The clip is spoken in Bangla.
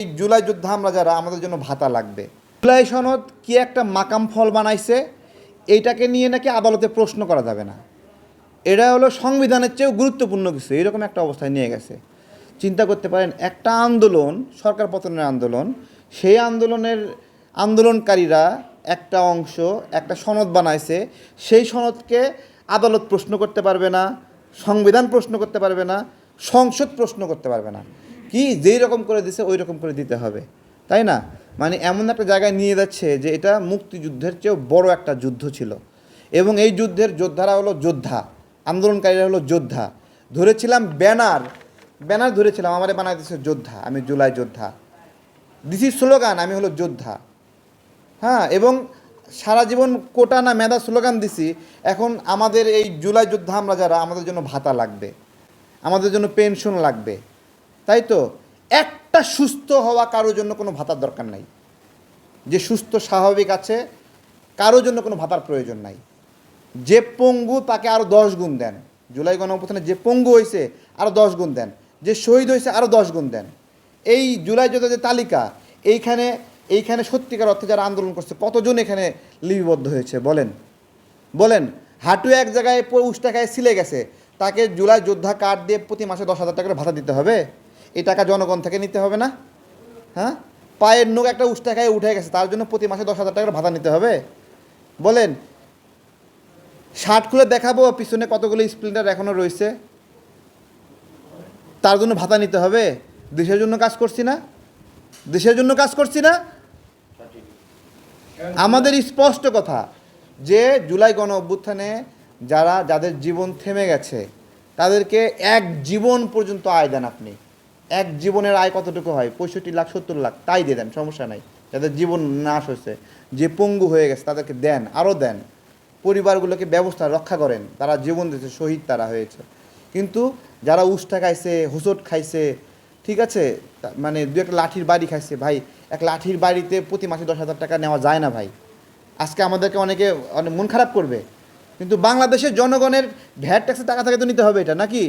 এই জুলাই যোদ্ধা আমরা যারা আমাদের জন্য ভাতা লাগবে। জুলাই সনদ কি একটা মাকাম ফল বানাইছে, এইটাকে নিয়ে নাকি আদালতে প্রশ্ন করা যাবে না। এটা হলো সংবিধানের চেয়েও গুরুত্বপূর্ণ কিছু, এরকম একটা অবস্থায় নিয়ে গেছে। চিন্তা করতে পারেন, একটা আন্দোলন, সরকার পতনের আন্দোলন, সেই আন্দোলনকারীরা একটা অংশ একটা সনদ বানাইছে, সেই সনদকে আদালত প্রশ্ন করতে পারবে না, সংবিধান প্রশ্ন করতে পারবে না, সংসদ প্রশ্ন করতে পারবে না। কি যেই রকম করে দিছে ওই রকম করে দিতে হবে, তাই না? মানে এমন একটা জায়গায় নিয়ে যাচ্ছে যে এটা মুক্তিযুদ্ধের চেয়েও বড় একটা যুদ্ধ ছিল, এবং এই যুদ্ধের যোদ্ধারা হলো যোদ্ধা, আন্দোলনকারীরা হলো যোদ্ধা। ধরেছিলাম ব্যানার ব্যানার ধরেছিলাম, আমারে বানাই দিচ্ছে যোদ্ধা, আমি জুলাই যোদ্ধা দিছি, স্লোগান আমি হলো যোদ্ধা। হ্যাঁ, এবং সারা জীবন কোটা না মেধা স্লোগান দিছি। এখন আমাদের এই জুলাই যোদ্ধা আমরা যারা, আমাদের জন্য ভাতা লাগবে, আমাদের জন্য পেনশন লাগবে, তাই তো? একটা সুস্থ হওয়া কারোর জন্য কোনো ভাতার দরকার নাই। যে সুস্থ স্বাভাবিক আছে কারোর জন্য কোনো ভাতার প্রয়োজন নাই। যে পঙ্গু তাকে আরও 10 গুণ দেন। জুলাই গণঅভ্যুত্থানে যে পঙ্গু হয়েছে আরও 10 গুণ দেন, যে শহীদ হয়েছে আরও 10 গুণ দেন। এই জুলাই যোদ্ধা যে তালিকা, এইখানে সত্যিকার অর্থে যারা আন্দোলন করছে কতজন এখানে লিপিবদ্ধ হয়েছে বলেন বলেন হাঁটু এক জায়গায় উষ্টাখায় ছিলে গেছে, তাকে জুলাই যোদ্ধা কার্ড দিয়ে প্রতি মাসে 10,000 টাকা করে ভাতা দিতে হবে? এই টাকা জনগণ থেকে নিতে হবে না? হ্যাঁ, পায়ের নোক একটা উষ্টাখায় উঠে গেছে, তার জন্য প্রতি মাসে 10,000 টাকা করে ভাতা নিতে হবে? বলেন, শার্ট খুলে দেখাবো পিছনে কতগুলো স্প্লিন্টার এখনও রয়েছে, তার জন্য ভাতা নিতে হবে? দেশের জন্য কাজ করছি না? দেশের জন্য কাজ করছি না? আমাদের স্পষ্ট কথা যে জুলাই গণ অভ্যুত্থানে যাদের জীবন থেমে গেছে তাদেরকে এক জীবন পর্যন্ত আয় দেন। আপনি এক জীবনের আয় কতটুকু হয়? 65 লাখ 70 লাখ, তাই দিয়ে দেন, সমস্যা নাই। যাদের জীবন নাশ হয়েছে, যে পঙ্গু হয়ে গেছে, তাদেরকে দেন, আরও দেন। পরিবারগুলোকে ব্যবস্থা রক্ষা করেন, তারা জীবন দিয়েছে, শহীদ তারা হয়েছে। কিন্তু যারা উষ্টা খাইছে, হোঁচট খাইছে, ঠিক আছে, মানে দু একটা লাঠির বাড়ি খাইছে, ভাই এক লাঠির বাড়িতে প্রতি মাসে 10,000 টাকা নেওয়া যায় না ভাই। আজকে আমাদেরকে অনেকে অনেক মন খারাপ করবে, কিন্তু বাংলাদেশের জনগণের ভ্যাট ট্যাক্সের টাকা থেকে তো নিতে হবে এটা, নাকি?